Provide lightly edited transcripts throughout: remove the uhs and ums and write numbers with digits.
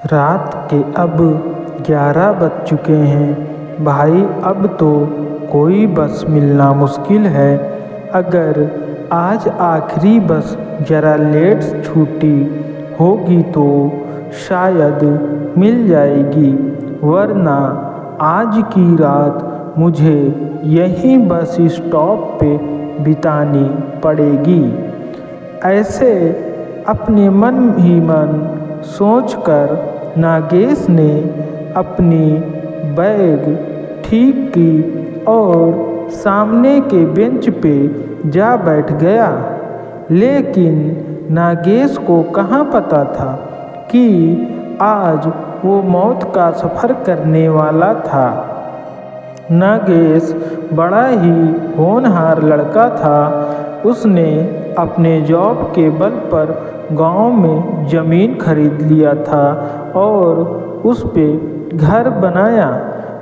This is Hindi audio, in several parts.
रात के अब 11 बज चुके हैं भाई। अब तो कोई बस मिलना मुश्किल है। अगर आज आखिरी बस ज़रा लेट छूटी होगी तो शायद मिल जाएगी, वरना आज की रात मुझे यहीं बस स्टॉप पे बितानी पड़ेगी। ऐसे अपने मन ही मन सोचकर नागेश ने अपनी बैग ठीक की और सामने के बेंच पे जा बैठ गया। लेकिन नागेश को कहाँ पता था कि आज वो मौत का सफ़र करने वाला था। नागेश बड़ा ही होनहार लड़का था। उसने अपने जॉब के बल पर गांव में ज़मीन खरीद लिया था और उस पे घर बनाया।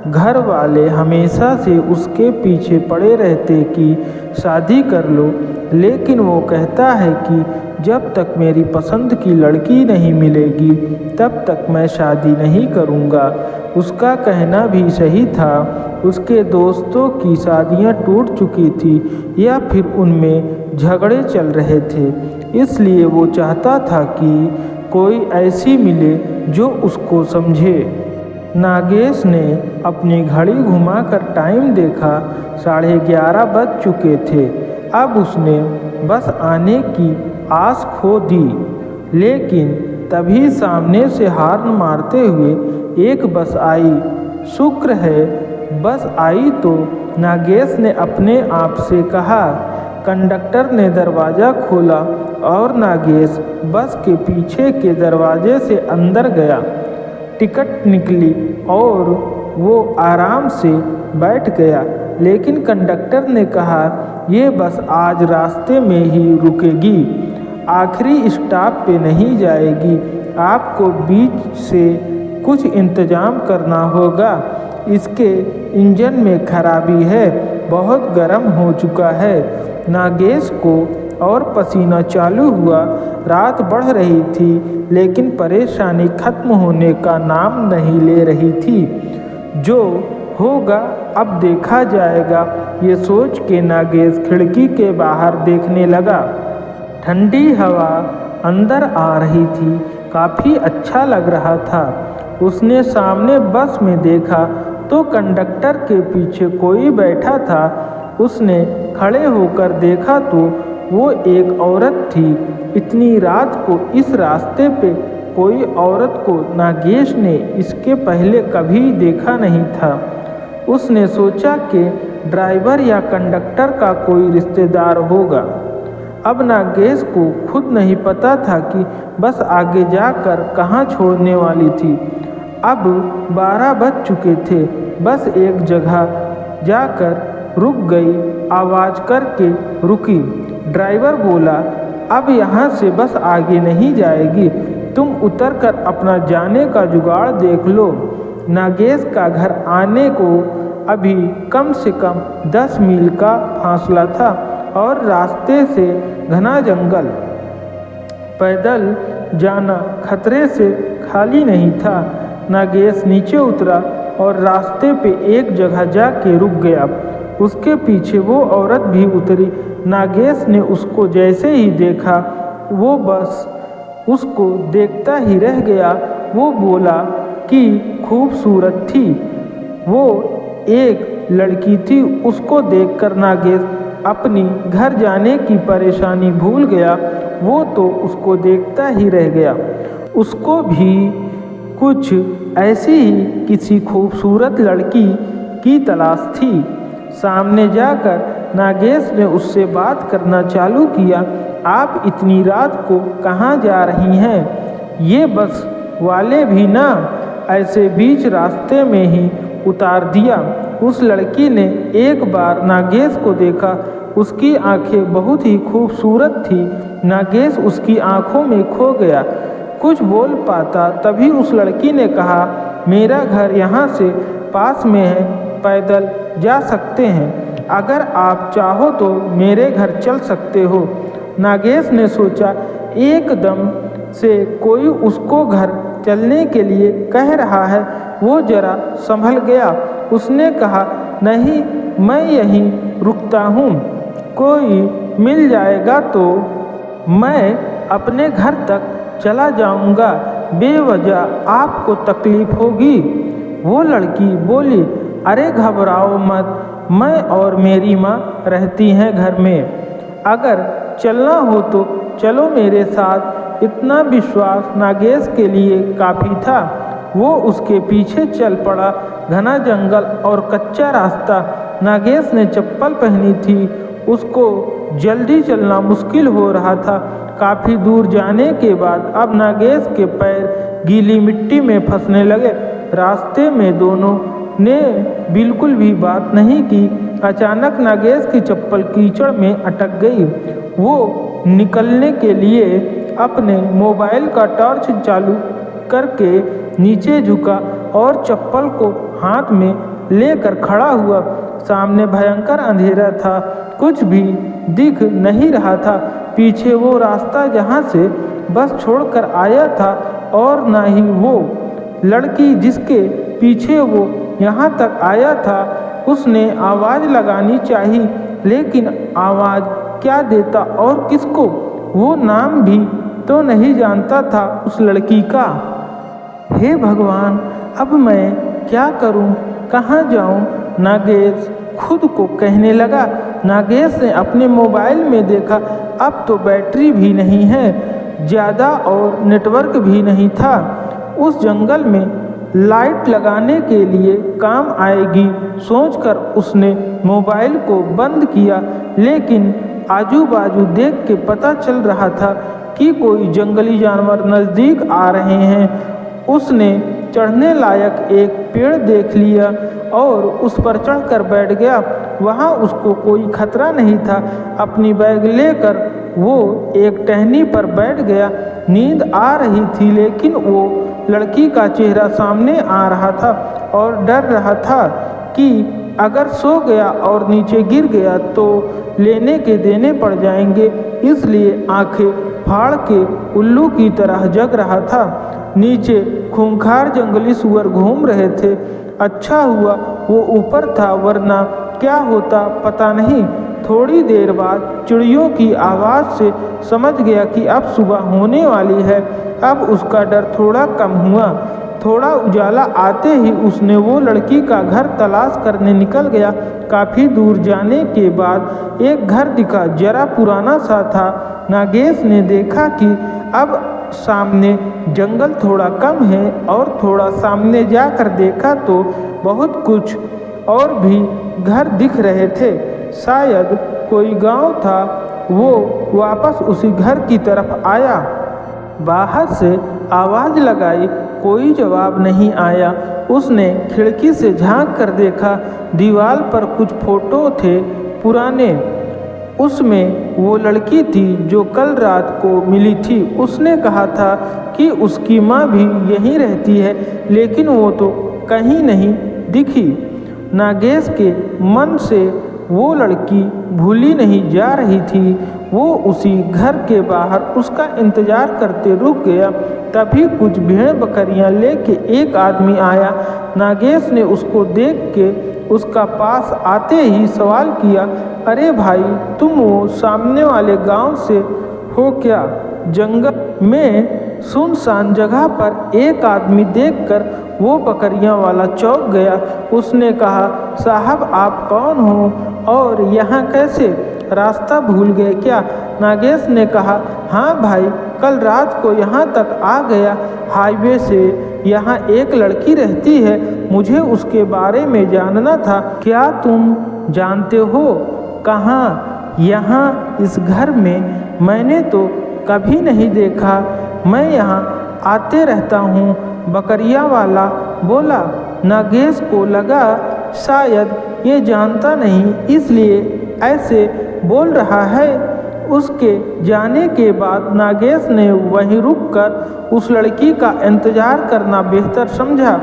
घर वाले हमेशा से उसके पीछे पड़े रहते कि शादी कर लो, लेकिन वो कहता है कि जब तक मेरी पसंद की लड़की नहीं मिलेगी तब तक मैं शादी नहीं करूँगा। उसका कहना भी सही था। उसके दोस्तों की शादियाँ टूट चुकी थी या फिर उनमें झगड़े चल रहे थे, इसलिए वो चाहता था कि कोई ऐसी मिले जो उसको समझे। नागेश ने अपनी घड़ी घुमाकर टाइम देखा। 11:30 बज चुके थे। अब उसने बस आने की आस खो दी, लेकिन तभी सामने से हॉर्न मारते हुए एक बस आई। शुक्र है बस आई तो, नागेश ने अपने आप से कहा। कंडक्टर ने दरवाज़ा खोला और नागेश बस के पीछे के दरवाजे से अंदर गया। टिकट निकली और वो आराम से बैठ गया, लेकिन कंडक्टर ने कहा ये बस आज रास्ते में ही रुकेगी, आखिरी स्टॉप पे नहीं जाएगी। आपको बीच से कुछ इंतज़ाम करना होगा। इसके इंजन में खराबी है, बहुत गर्म हो चुका है। नागेश को और पसीना चालू हुआ। रात बढ़ रही थी, लेकिन परेशानी खत्म होने का नाम नहीं ले रही थी। जो होगा अब देखा जाएगा, ये सोच के नागेश खिड़की के बाहर देखने लगा। ठंडी हवा अंदर आ रही थी, काफ़ी अच्छा लग रहा था। उसने सामने बस में देखा तो कंडक्टर के पीछे कोई बैठा था। उसने खड़े होकर देखा तो वो एक औरत थी। इतनी रात को इस रास्ते पे कोई औरत को नागेश ने इसके पहले कभी देखा नहीं था। उसने सोचा कि ड्राइवर या कंडक्टर का कोई रिश्तेदार होगा। अब नागेश को खुद नहीं पता था कि बस आगे जाकर कहाँ छोड़ने वाली थी। अब 12 बज चुके थे। बस एक जगह जाकर रुक गई, आवाज़ करके रुकी। ड्राइवर बोला, अब यहाँ से बस आगे नहीं जाएगी, तुम उतरकर अपना जाने का जुगाड़ देख लो। नागेश का घर आने को अभी कम से कम 10 मील का फासला था और रास्ते से घना जंगल। पैदल जाना खतरे से खाली नहीं था। नागेश नीचे उतरा और रास्ते पे एक जगह जाके रुक गया। उसके पीछे वो औरत भी उतरी। नागेश ने उसको जैसे ही देखा, वो बस उसको देखता ही रह गया। वो बोला कि खूबसूरत थी। वो एक लड़की थी। उसको देखकर नागेश अपनी घर जाने की परेशानी भूल गया। वो तो उसको देखता ही रह गया। उसको भी कुछ ऐसी ही किसी खूबसूरत लड़की की तलाश थी। सामने जाकर नागेश ने उससे बात करना चालू किया। आप इतनी रात को कहाँ जा रही हैं? ये बस वाले भी ना ऐसे बीच रास्ते में ही उतार दिया। उस लड़की ने एक बार नागेश को देखा। उसकी आंखें बहुत ही खूबसूरत थी। नागेश उसकी आंखों में खो गया। कुछ बोल पाता तभी उस लड़की ने कहा, मेरा घर यहाँ से पास में है, पैदल जा सकते हैं। अगर आप चाहो तो मेरे घर चल सकते हो। नागेश ने सोचा एकदम से कोई उसको घर चलने के लिए कह रहा है। वो जरा संभल गया। उसने कहा, नहीं, मैं यहीं रुकता हूँ, कोई मिल जाएगा तो मैं अपने घर तक चला जाऊँगा, बेवजह आपको तकलीफ़ होगी। वो लड़की बोली, अरे घबराओ मत, मैं और मेरी माँ रहती हैं घर में, अगर चलना हो तो चलो मेरे साथ। इतना विश्वास नागेश के लिए काफ़ी था। वो उसके पीछे चल पड़ा। घना जंगल और कच्चा रास्ता। नागेश ने चप्पल पहनी थी, उसको जल्दी चलना मुश्किल हो रहा था। काफ़ी दूर जाने के बाद अब नागेश के पैर गीली मिट्टी में फंसने लगे। रास्ते में दोनों ने बिल्कुल भी बात नहीं की। अचानक नागेश की चप्पल कीचड़ में अटक गई। वो निकलने के लिए अपने मोबाइल का टॉर्च चालू करके नीचे झुका और चप्पल को हाथ में लेकर खड़ा हुआ। सामने भयंकर अंधेरा था, कुछ भी दिख नहीं रहा था। पीछे वो रास्ता जहाँ से बस छोड़कर आया था, और ना ही वो लड़की जिसके पीछे वो यहाँ तक आया था। उसने आवाज़ लगानी चाहिए, लेकिन आवाज़ क्या देता और किसको? वो नाम भी तो नहीं जानता था उस लड़की का। हे भगवान, अब मैं क्या करूं, कहाँ जाऊं? नागेश खुद को कहने लगा। नागेश ने अपने मोबाइल में देखा, अब तो बैटरी भी नहीं है ज़्यादा और नेटवर्क भी नहीं था। उस जंगल में लाइट लगाने के लिए काम आएगी सोचकर उसने मोबाइल को बंद किया, लेकिन आजू बाजू देख के पता चल रहा था कि कोई जंगली जानवर नज़दीक आ रहे हैं। उसने चढ़ने लायक एक पेड़ देख लिया और उस पर चढ़कर बैठ गया। वहाँ उसको कोई खतरा नहीं था। अपनी बैग लेकर वो एक टहनी पर बैठ गया। नींद आ रही थी, लेकिन वो लड़की का चेहरा सामने आ रहा था और डर रहा था कि अगर सो गया और नीचे गिर गया तो लेने के देने पड़ जाएंगे। इसलिए आंखें फाड़ के उल्लू की तरह जग रहा था। नीचे खूंखार जंगली सुअर घूम रहे थे। अच्छा हुआ वो ऊपर था, वरना क्या होता पता नहीं। थोड़ी देर बाद चिड़ियों की आवाज़ से समझ गया कि अब सुबह होने वाली है। अब उसका डर थोड़ा कम हुआ। थोड़ा उजाला आते ही उसने वो लड़की का घर तलाश करने निकल गया। काफ़ी दूर जाने के बाद एक घर दिखा, जरा पुराना सा था। नागेश ने देखा कि अब सामने जंगल थोड़ा कम है, और थोड़ा सामने जाकर देखा तो बहुत कुछ और भी घर दिख रहे थे। शायद कोई गांव था। वो वापस उसी घर की तरफ आया। बाहर से आवाज़ लगाई, कोई जवाब नहीं आया। उसने खिड़की से झांक कर देखा। दीवार पर कुछ फोटो थे पुराने। उसमें वो लड़की थी जो कल रात को मिली थी। उसने कहा था कि उसकी माँ भी यहीं रहती है, लेकिन वो तो कहीं नहीं दिखी। नागेश के मन से वो लड़की भूली नहीं जा रही थी। वो उसी घर के बाहर उसका इंतज़ार करते रुक गया। तभी कुछ भेड़ बकरियां लेके एक आदमी आया। नागेश ने उसको देख के उसका पास आते ही सवाल किया, अरे भाई, तुम वो सामने वाले गांव से हो क्या? जंगल में सुनसान जगह पर एक आदमी देखकर वो बकरियां वाला चौंक गया। उसने कहा, साहब आप कौन हो और यहाँ कैसे? रास्ता भूल गए क्या? नागेश ने कहा, हाँ भाई, कल रात को यहाँ तक आ गया हाईवे से। यहाँ एक लड़की रहती है, मुझे उसके बारे में जानना था। क्या तुम जानते हो कहाँ? यहाँ इस घर में मैंने तो कभी नहीं देखा। मैं यहाँ आते रहता हूँ, बकरिया वाला बोला। नागेश को लगा शायद ये जानता नहीं, इसलिए ऐसे बोल रहा है। उसके जाने के बाद नागेश ने वहीं रुककर उस लड़की का इंतज़ार करना बेहतर समझा।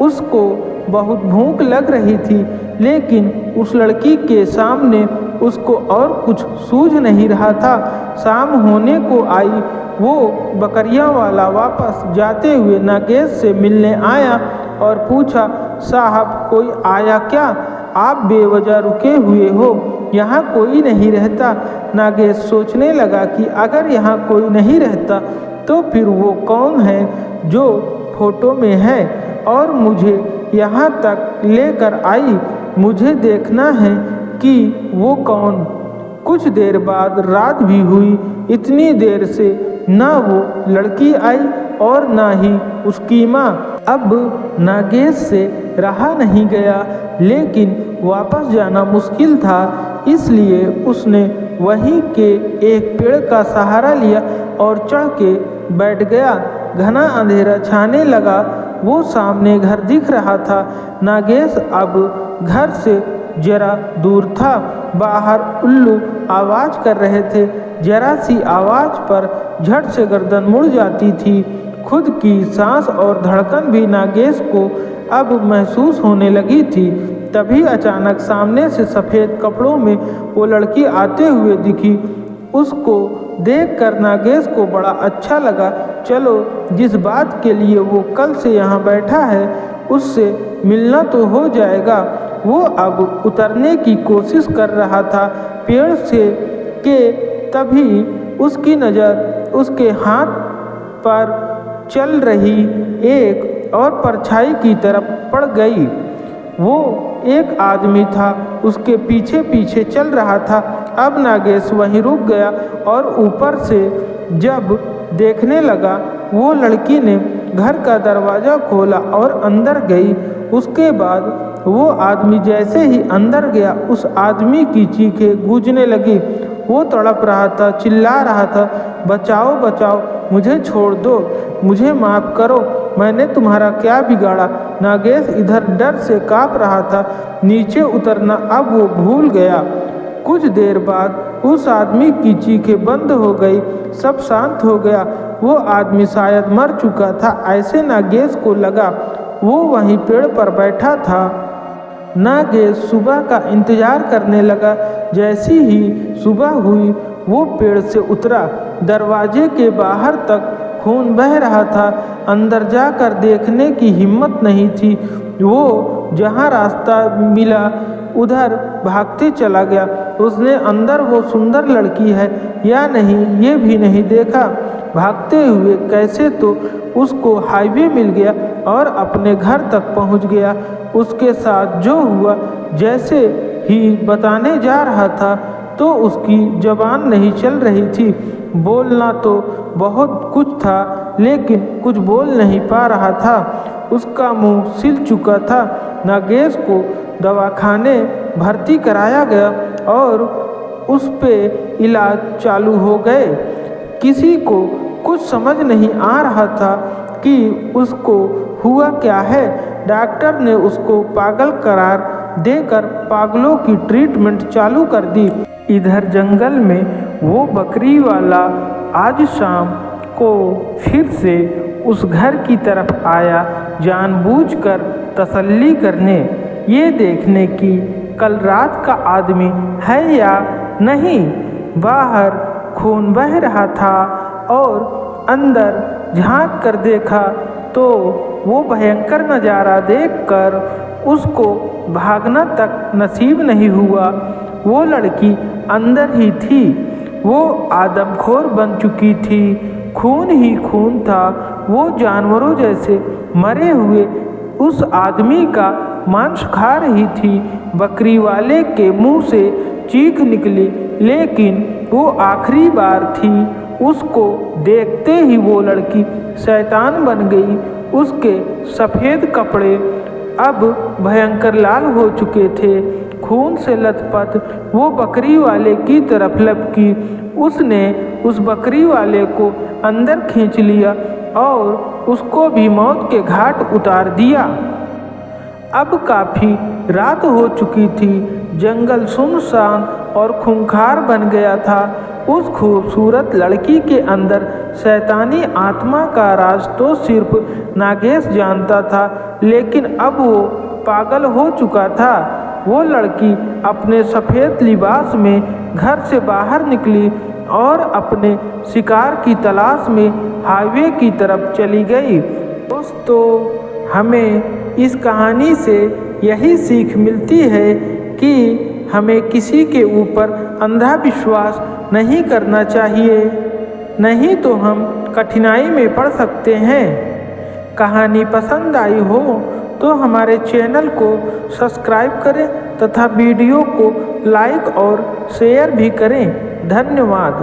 उसको बहुत भूख लग रही थी, लेकिन उस लड़की के सामने उसको और कुछ सूझ नहीं रहा था। शाम होने को आई। वो बकरियां वाला वापस जाते हुए नागेश से मिलने आया और पूछा, साहब कोई आया क्या? आप बेवजह रुके हुए हो, यहाँ कोई नहीं रहता। नागेश सोचने लगा कि अगर यहाँ कोई नहीं रहता तो फिर वो कौन है जो फोटो में है और मुझे यहाँ तक लेकर आई। मुझे देखना है कि वो कौन। कुछ देर बाद रात भी हुई। इतनी देर से ना वो लड़की आई और ना ही उसकी माँ। अब नागेश से रहा नहीं गया, लेकिन वापस जाना मुश्किल था, इसलिए उसने वहीं के एक पेड़ का सहारा लिया और चढ़ के बैठ गया। घना अंधेरा छाने लगा। वो सामने घर दिख रहा था। नागेश अब घर से जरा दूर था। बाहर उल्लू आवाज़ कर रहे थे। जरा सी आवाज़ पर झट से गर्दन मुड़ जाती थी। खुद की सांस और धड़कन भी नागेश को अब महसूस होने लगी थी। तभी अचानक सामने से सफ़ेद कपड़ों में वो लड़की आते हुए दिखी। उसको देखकर नागेश को बड़ा अच्छा लगा। चलो, जिस बात के लिए वो कल से यहाँ बैठा है उससे मिलना तो हो जाएगा। वो अब उतरने की कोशिश कर रहा था पेड़ से कि तभी उसकी नज़र उसके हाथ पर चल रही एक और परछाई की तरफ पड़ गई। वो एक आदमी था, उसके पीछे पीछे चल रहा था। अब नागेश वहीं रुक गया और ऊपर से जब देखने लगा, वो लड़की ने घर का दरवाज़ा खोला और अंदर गई। उसके बाद वो आदमी जैसे ही अंदर गया, उस आदमी की चीखें गूंजने लगी। वो तड़प रहा था, चिल्ला रहा था, बचाओ बचाओ, मुझे छोड़ दो, मुझे माफ़ करो, मैंने तुम्हारा क्या बिगाड़ा। नागेश इधर डर से काँप रहा था। नीचे उतरना अब वो भूल गया। कुछ देर बाद उस आदमी की चीखें बंद हो गई। सब शांत हो गया। वो आदमी शायद मर चुका था, ऐसे नागेश को लगा। वो वहीं पेड़ पर बैठा था। नागेश सुबह का इंतजार करने लगा। जैसी ही सुबह हुई वो पेड़ से उतरा। दरवाजे के बाहर तक खून बह रहा था। अंदर जाकर देखने की हिम्मत नहीं थी। वो जहाँ रास्ता मिला उधर भागते चला गया। उसने अंदर वो सुंदर लड़की है या नहीं ये भी नहीं देखा। भागते हुए कैसे तो उसको हाईवे मिल गया और अपने घर तक पहुंच गया। उसके साथ जो हुआ जैसे ही बताने जा रहा था तो उसकी ज़बान नहीं चल रही थी। बोलना तो बहुत कुछ था लेकिन कुछ बोल नहीं पा रहा था। उसका मुंह सिल चुका था। नागेश को दवाखाने भर्ती कराया गया और उस पे इलाज चालू हो गए। किसी को कुछ समझ नहीं आ रहा था कि उसको हुआ क्या है। डॉक्टर ने उसको पागल करार देकर पागलों की ट्रीटमेंट चालू कर दी। इधर जंगल में वो बकरी वाला आज शाम को फिर से उस घर की तरफ आया, जानबूझकर तसल्ली करने, ये देखने की कल रात का आदमी है या नहीं। बाहर खून बह रहा था और अंदर झांक कर देखा तो वो भयंकर नज़ारा देखकर उसको भागना तक नसीब नहीं हुआ। वो लड़की अंदर ही थी। वो आदमखोर बन चुकी थी। खून ही खून था। वो जानवरों जैसे मरे हुए उस आदमी का मांस खा रही थी। बकरी वाले के मुंह से चीख निकली, लेकिन वो आखिरी बार थी। उसको देखते ही वो लड़की शैतान बन गई। उसके सफ़ेद कपड़े अब भयंकर लाल हो चुके थे। खून से लथपथ वो बकरी वाले की तरफ लपकी। उसने उस बकरी वाले को अंदर खींच लिया और उसको भी मौत के घाट उतार दिया। अब काफ़ी रात हो चुकी थी। जंगल सुनसान और खूंखार बन गया था। उस खूबसूरत लड़की के अंदर शैतानी आत्मा का राज तो सिर्फ नागेश जानता था, लेकिन अब वो पागल हो चुका था। वो लड़की अपने सफ़ेद लिबास में घर से बाहर निकली। और अपने शिकार की तलाश में हाईवे की तरफ चली गई। दोस्तों, हमें इस कहानी से यही सीख मिलती है कि हमें किसी के ऊपर अंधा विश्वास नहीं करना चाहिए, नहीं तो हम कठिनाई में पड़ सकते हैं। कहानी पसंद आई हो तो हमारे चैनल को सब्सक्राइब करें तथा वीडियो को लाइक और शेयर भी करें। धन्यवाद।